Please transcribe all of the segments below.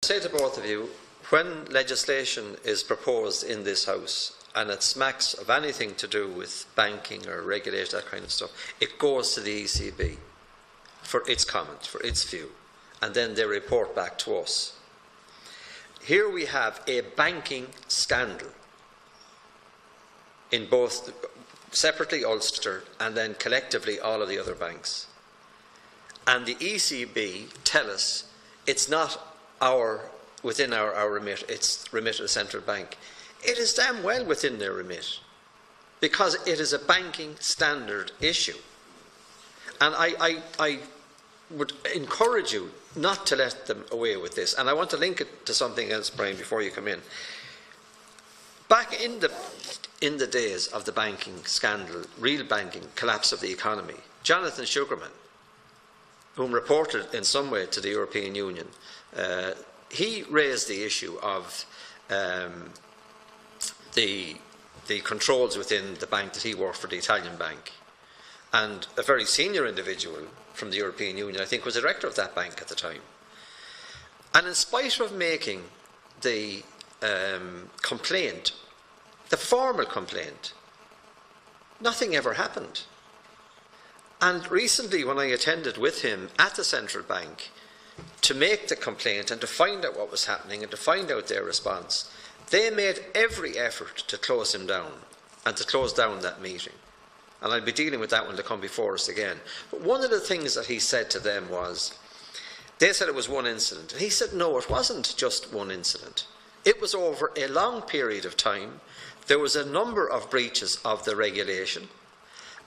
say to both of you, when legislation is proposed in this House and it smacks of anything to do with banking or regulation, that kind of stuff, it goes to the ECB for its comment, for its view, and then they report back to us. Here we have a banking scandal in both separately Ulster and then collectively all of the other banks. And the ECB tell us it's not within our remit, it's remit of the central bank. It is damn well within their remit, because it is a banking standard issue. And I would encourage you not to let them away with this. And I want to link it to something else, Brian, before you come in. Back in the days of the banking scandal, real banking, collapse of the economy, Jonathan Sugarman, whom reported in some way to the European Union, he raised the issue of the controls within the bank that he worked for, the Italian bank. And a very senior individual from the European Union, I think, was the director of that bank at the time. And in spite of making the complaint, the formal complaint, nothing ever happened. And recently, when I attended with him at the central bank to make the complaint and to find out what was happening and to find out their response, they made every effort to close him down and to close down that meeting. And I'll be dealing with that when they come before us again. But one of the things that he said to them was, they said it was one incident. And he said, no, it wasn't just one incident. It was over a long period of time. There was a number of breaches of the regulation.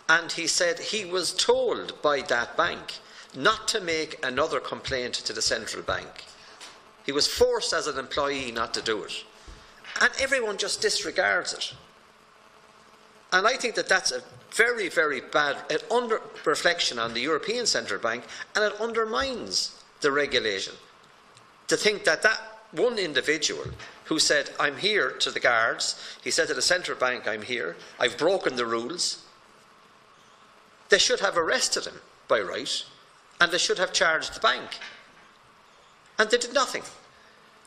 And he said he was told by that bank not to make another complaint to the central bank. He was forced as an employee not to do it. And everyone just disregards it. And I think that that's a very, very bad reflection on the European Central Bank, and it undermines the regulation. To think that that one individual who said, I'm here to the guards, he said to the central bank, I'm here, I've broken the rules, they should have arrested him by right, and they should have charged the bank. And they did nothing.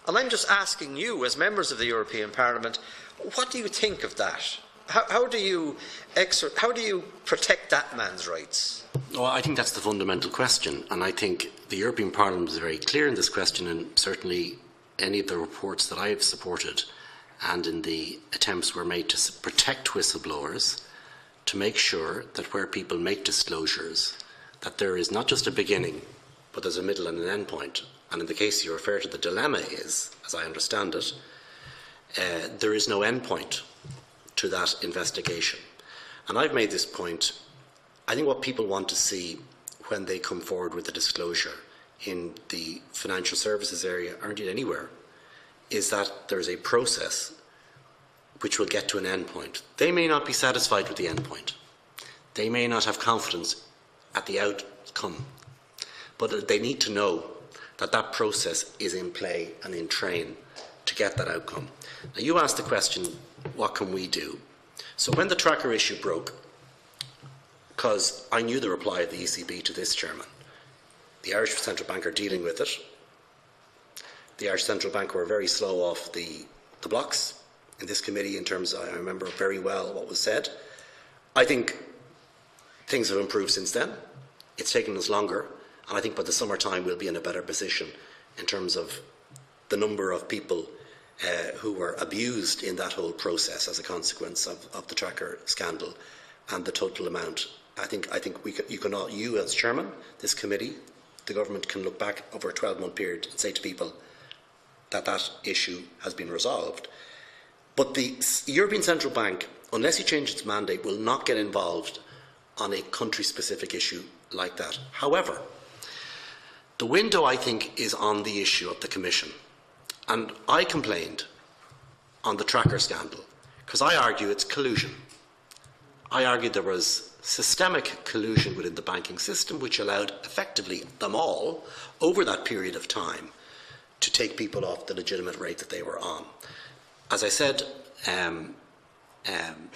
And I'm just asking you, as members of the European Parliament, what do you think of that? How do you protect that man's rights? Well, I think that's the fundamental question, and I think the European Parliament is very clear in this question, and certainly any of the reports that I have supported and in the attempts were made to protect whistleblowers, to make sure that where people make disclosures, that there is not just a beginning, but there's a middle and an end point. And in the case you refer to, the dilemma is, as I understand it, there is no end point to that investigation. And I've made this point. I think what people want to see when they come forward with a disclosure in the financial services area, or indeed anywhere, is that there is a process which will get to an end point. They may not be satisfied with the end point. They may not have confidence at the outcome. But they need to know that that process is in play and in train to get that outcome. Now, you asked the question, what can we do? So when the tracker issue broke, because I knew the reply of the ECB to this, Chairman, the Irish Central Bank are dealing with it. The Irish Central Bank were very slow off the blocks in this committee in terms of, I remember very well what was said. I think things have improved since then. It's taken us longer, and I think by the summertime we'll be in a better position in terms of the number of people who were abused in that whole process as a consequence of the tracker scandal, and the total amount. I think you as chairman, this committee, the government can look back over a 12-month period and say to people that that issue has been resolved. But the European Central Bank, unless you change its mandate, will not get involved on a country-specific issue like that. However, the window, I think, is on the issue of the Commission. And I complained on the tracker scandal because I argue it's collusion. I argued there was systemic collusion within the banking system which allowed effectively them all, over that period of time, to take people off the legitimate rate that they were on. As I said,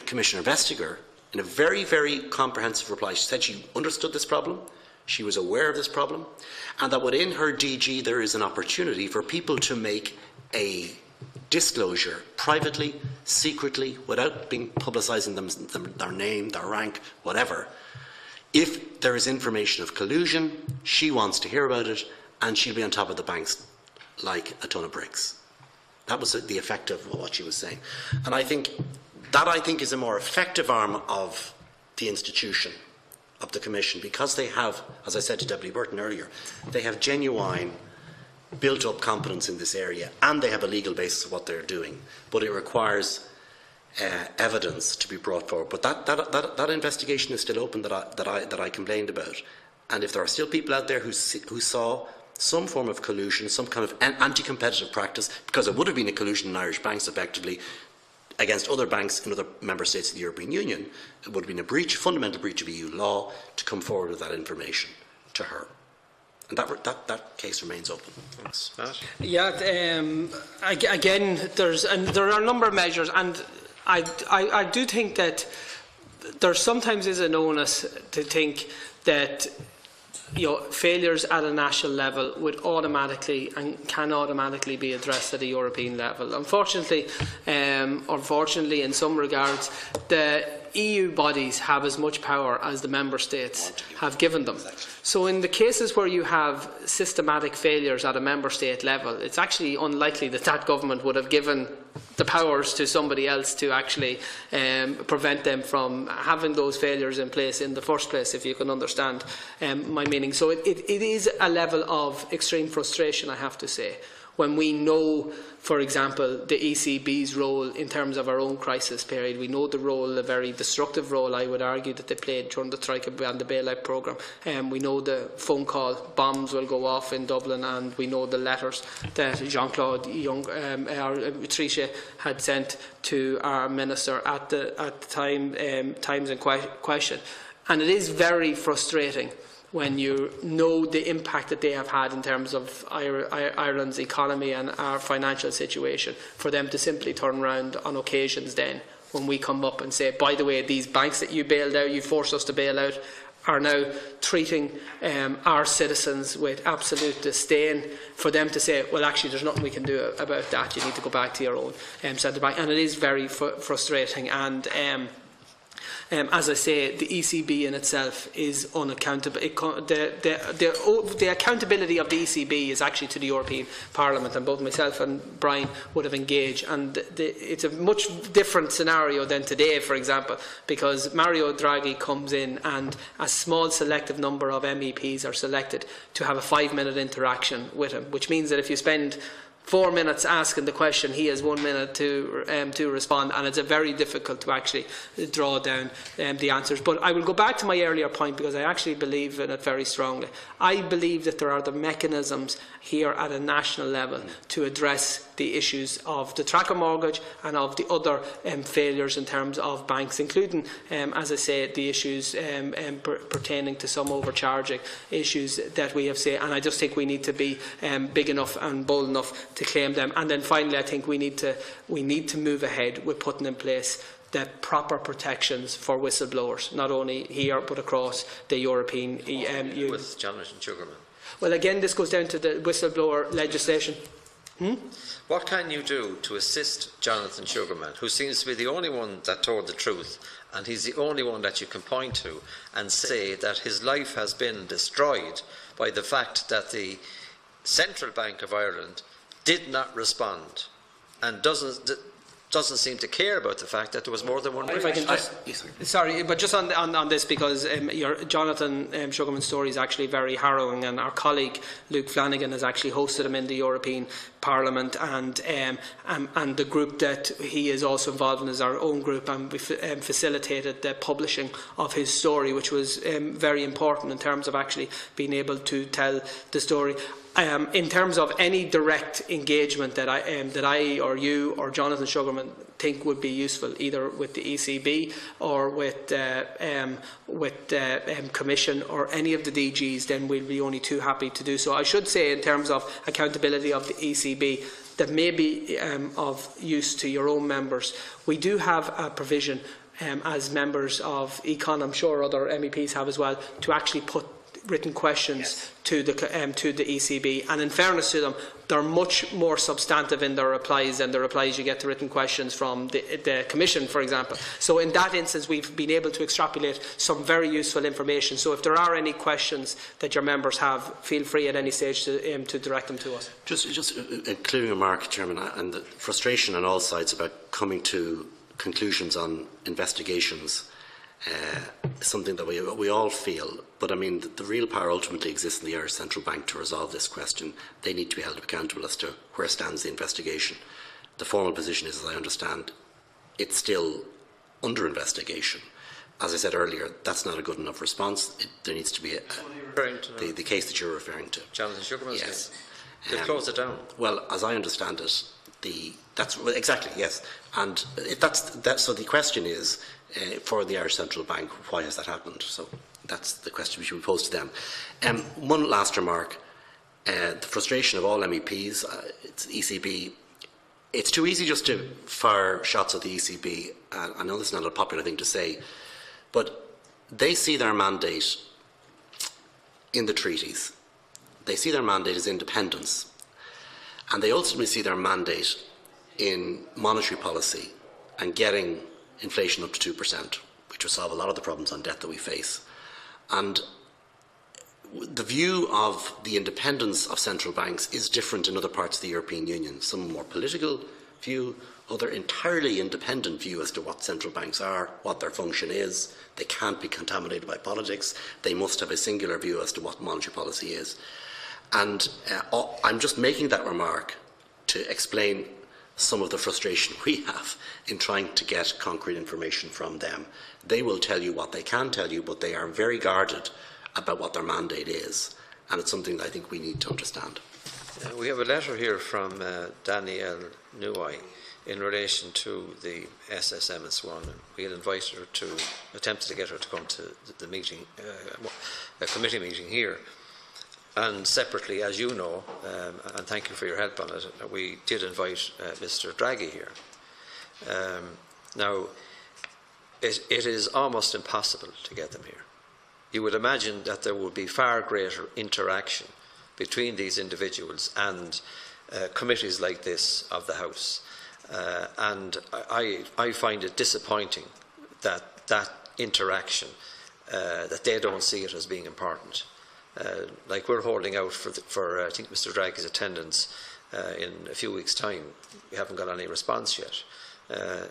Commissioner Vestager, in a very, very comprehensive reply, she said she understood this problem. She was aware of this problem, and that within her DG there is an opportunity for people to make a disclosure privately, secretly, without publicising their name, their rank, whatever. If there is information of collusion, she wants to hear about it, and she'll be on top of the banks like a ton of bricks. That was the effect of what she was saying. And I think that is a more effective arm of the institution, of the Commission, because they have, as I said to Deputy Burton earlier, they have genuine built-up competence in this area, and they have a legal basis of what they're doing. But it requires evidence to be brought forward. But that investigation is still open that I complained about. And if there are still people out there who saw some form of collusion, some kind of anti-competitive practice, because it would have been a collusion in Irish banks effectively against other banks in other member states of the European Union, it would have been a fundamental breach of EU law to come forward with that information to her. And that case remains open. Thanks. Matt? Yeah, again, there are a number of measures, and I do think that there sometimes is an onus to think that failures at a national level would automatically and can automatically be addressed at a European level. Unfortunately, in some regards, the EU bodies have as much power as the member states have given them. So in the cases where you have systematic failures at a member state level, it's actually unlikely that that government would have given the powers to somebody else to actually prevent them from having those failures in place in the first place, if you can understand my meaning. So it is a level of extreme frustration, I have to say, when we know, for example, the ECB's role in terms of our own crisis period. We know the role, a very destructive role, I would argue, that they played during the Troika and the bailout programme. We know the phone call, bombs will go off in Dublin, and we know the letters that Jean-Claude Trichet had sent to our minister at the times in question. And it is very frustrating when you know the impact that they have had in terms of Ireland's economy and our financial situation, for them to simply turn around on occasions then, when we come up and say, by the way, these banks that you bailed out, you forced us to bail out, are now treating our citizens with absolute disdain, for them to say, well, actually, there's nothing we can do about that. You need to go back to your own central bank. And it is very frustrating. And as I say, the ECB in itself is unaccountable. The accountability of the ECB is actually to the European Parliament, and both myself and Brian would have engaged. And it's a much different scenario than today, for example, because Mario Draghi comes in and a small selective number of MEPs are selected to have a 5-minute interaction with him, which means that if you spend 4 minutes asking the question, he has 1 minute to respond, and it's very difficult to actually draw down the answers. But I will go back to my earlier point, because I actually believe in it very strongly. I believe that there are the mechanisms here at a national level to address the issues of the tracker mortgage and of the other failures in terms of banks, including, as I say, the issues pertaining to some overcharging issues that we have seen. And I just think we need to be big enough and bold enough to claim them. And then finally, I think we need to move ahead with putting in place the proper protections for whistleblowers, not only here but across the European Union. With Jonathan Sugarman. Well, again, this goes down to the whistleblower legislation. What can you do to assist Jonathan Sugarman, who seems to be the only one that told the truth, and he's the only one that you can point to and say that his life has been destroyed by the fact that the Central Bank of Ireland did not respond and doesn't seem to care about the fact that there was more than one breach? If I can just, sorry, but just on this, because Jonathan Sugarman's story is actually very harrowing, and our colleague Luke Flanagan has actually hosted him in the European Parliament, and the group that he is also involved in is our own group, and we facilitated the publishing of his story, which was very important in terms of actually being able to tell the story. In terms of any direct engagement that I or you or Jonathan Sugarman think would be useful, either with the ECB or with the Commission or any of the DGs, then we'll be only too happy to do so. I should say, in terms of accountability of the ECB, that may be of use to your own members. We do have a provision as members of Econ, I'm sure other MEPs have as well, to actually put written questions to the ECB, and in fairness to them, they're much more substantive in their replies than the replies you get to written questions from the Commission, for example. So in that instance, we've been able to extrapolate some very useful information. So if there are any questions that your members have, feel free at any stage to direct them to us. Just a clearing remark, Chairman, and the frustration on all sides about coming to conclusions on investigations. Something that we all feel, but I mean the real power ultimately exists in the Irish Central Bank to resolve this question. They need to be held accountable as to where stands the investigation. The formal position is, as I understand, it's still under investigation. As I said earlier, that's not a good enough response. There needs to be the case that you're referring to. Jonathan Sugarman's yes. case. They've closed it down. Well, as I understand it, that's exactly, yes. And so the question is, for the Irish Central Bank, why has that happened? So that's the question we should pose to them. One last remark. The frustration of all MEPs, it's ECB. It's too easy just to fire shots at the ECB. I know this is not a popular thing to say, but they see their mandate in the treaties. They see their mandate as independence. And they ultimately see their mandate in monetary policy and getting inflation up to 2%, which will solve a lot of the problems on debt that we face. And the view of the independence of central banks is different in other parts of the European Union. Some more political view, other entirely independent view as to what central banks are, what their function is. They can't be contaminated by politics. They must have a singular view as to what monetary policy is. And I'm just making that remark to explain some of the frustration we have in trying to get concrete information from them. They will tell you what they can tell you, but they are very guarded about what their mandate is, and it's something that I think we need to understand. We have a letter here from Danielle Newey in relation to the SSM and so on. We had invited her to, attempted to get her to come to the meeting, a committee meeting here. And separately, as you know, and thank you for your help on it, we did invite Mr. Draghi here. Now, it is almost impossible to get them here. You would imagine that there would be far greater interaction between these individuals and committees like this of the House. And I find it disappointing that that interaction, that they don't see it as being important. Like we're holding out for I think Mr. Draghi's attendance in a few weeks' time. We haven't got any response yet.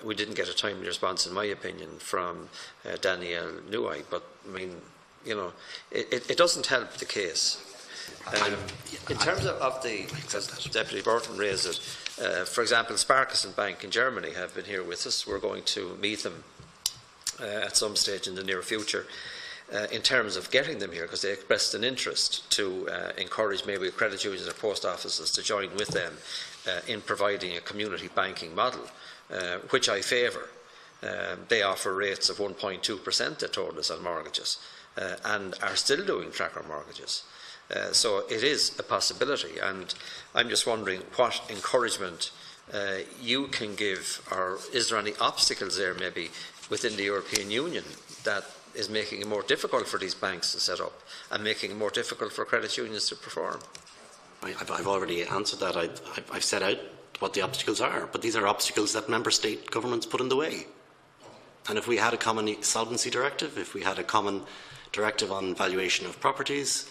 We didn't get a timely response, in my opinion, from Danielle Newey. But I mean, you know, it doesn't help the case. In terms of the, as Deputy Burton raised it, for example, Sparkassen Bank in Germany have been here with us. We're going to meet them at some stage in the near future. In terms of getting them here, because they expressed an interest to encourage maybe credit unions or post offices to join with them in providing a community banking model, which I favour. They offer rates of 1.2%, they told us, on mortgages, and are still doing tracker mortgages. So it is a possibility, and I'm just wondering what encouragement you can give, or is there any obstacles there maybe within the European Union that is making it more difficult for these banks to set up and making it more difficult for credit unions to perform? I've already answered that. I've set out what the obstacles are, but these are obstacles that member state governments put in the way. And if we had a common solvency directive, if we had a common directive on valuation of properties,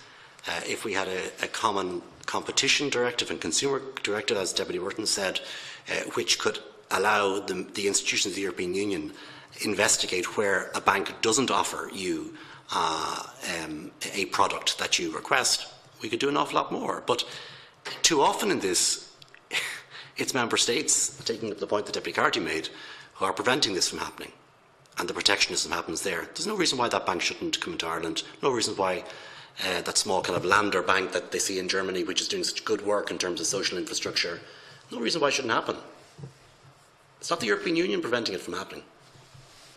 if we had a common competition directive and consumer directive, as Deputy Burton said, which could allow the institutions of the European Union investigate where a bank doesn't offer you a product that you request, we could do an awful lot more. But too often in this, it's member states, taking up the point that Deputy Carthy made, who are preventing this from happening. And the protectionism happens there. There's no reason why that bank shouldn't come into Ireland. No reason why that small kind of Lander bank that they see in Germany, which is doing such good work in terms of social infrastructure, no reason why it shouldn't happen. It's not the European Union preventing it from happening.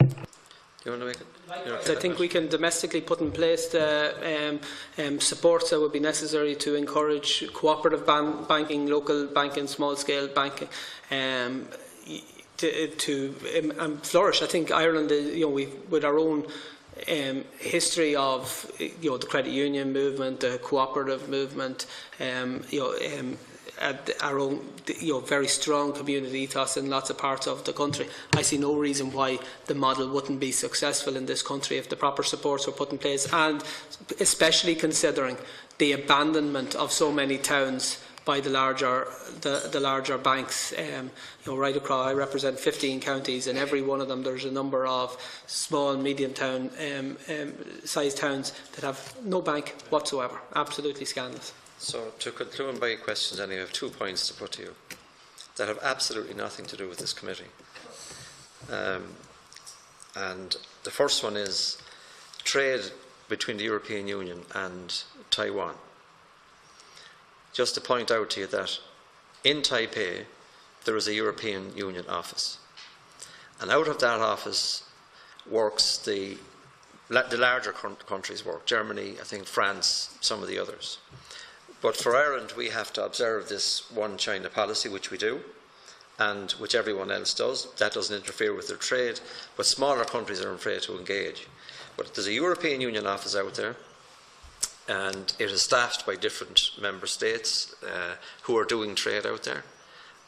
Do you want to make it? I think we can domestically put in place the supports that would be necessary to encourage cooperative banking, local banking, small-scale banking to flourish. I think Ireland, with our own history of the credit union movement, the cooperative movement, our own very strong community ethos in lots of parts of the country. I see no reason why the model wouldn't be successful in this country if the proper supports were put in place, and especially considering the abandonment of so many towns by the larger banks. Right across, I represent 15 counties, and every one of them there's a number of small and medium town sized towns that have no bank whatsoever. Absolutely scandalous. So, to conclude my questions, I have 2 points to put to you that have absolutely nothing to do with this committee. And the first one is trade between the European Union and Taiwan. Just to point out to you that in Taipei there is a European Union office, and out of that office works the larger countries work, Germany, I think France, some of the others. But for Ireland, we have to observe this one China policy, which we do, and which everyone else does. That doesn't interfere with their trade, but smaller countries are afraid to engage. But there's a European Union office out there, and it is staffed by different member states who are doing trade out there.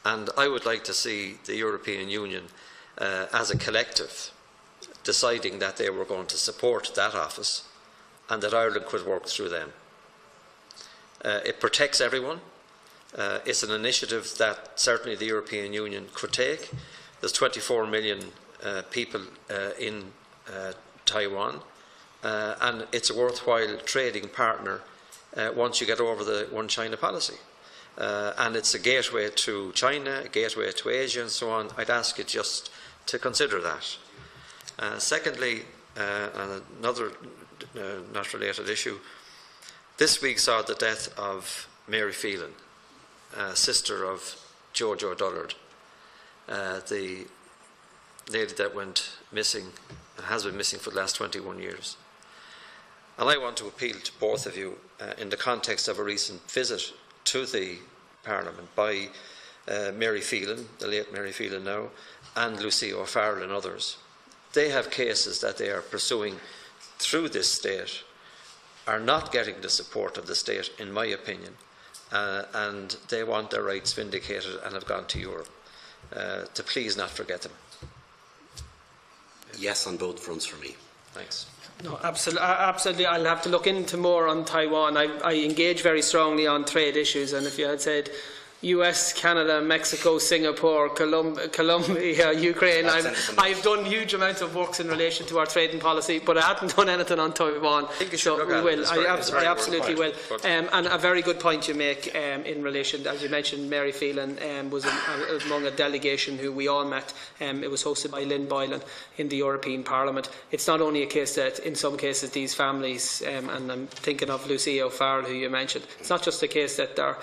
And I would like to see the European Union as a collective deciding that they were going to support that office and that Ireland could work through them. It protects everyone. It's an initiative that certainly the European Union could take. There's 24 million people in Taiwan, and it's a worthwhile trading partner once you get over the one China policy. And it's a gateway to China, a gateway to Asia and so on. I'd ask you just to consider that. Secondly, another not related issue, this week saw the death of Mary Phelan, sister of Jojo Dullard, the lady that went missing and has been missing for the last 21 years. And I want to appeal to both of you in the context of a recent visit to the Parliament by Mary Phelan, the late Mary Phelan now, and Lucy O'Farrell and others. They have cases that they are pursuing through this state, are not getting the support of the state, in my opinion, and they want their rights vindicated and have gone to Europe. To please not forget them. Yes, on both fronts for me. Thanks. No, absolutely. I'll have to look into more on Taiwan. I engage very strongly on trade issues, and if you had said US, Canada, Mexico, Singapore, Colombia, Ukraine. I've done huge amounts of works in relation to our trading policy, but I haven't done anything on Taiwan. So we will. I absolutely will. And a very good point you make in relation, as you mentioned, Mary Phelan was among a delegation who we all met. It was hosted by Lynn Boylan in the European Parliament. It's not only a case that, in some cases, these families, and I'm thinking of Lucy O'Farrell, who you mentioned, it's not just a case that they're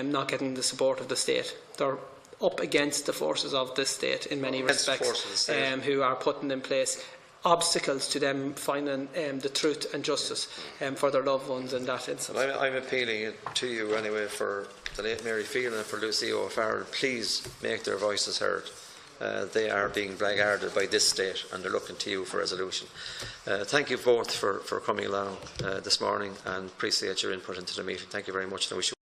not getting the support of the state. They're up against the forces of the state in many respects, who are putting in place obstacles to them finding the truth and justice for their loved ones in that instance. Well, I'm appealing to you anyway for the late Mary Phelan and for Lucy O'Farrell. Please make their voices heard. They are being blackguarded by this state and they're looking to you for resolution. Thank you both for coming along this morning and appreciate your input into the meeting. Thank you very much. And I wish you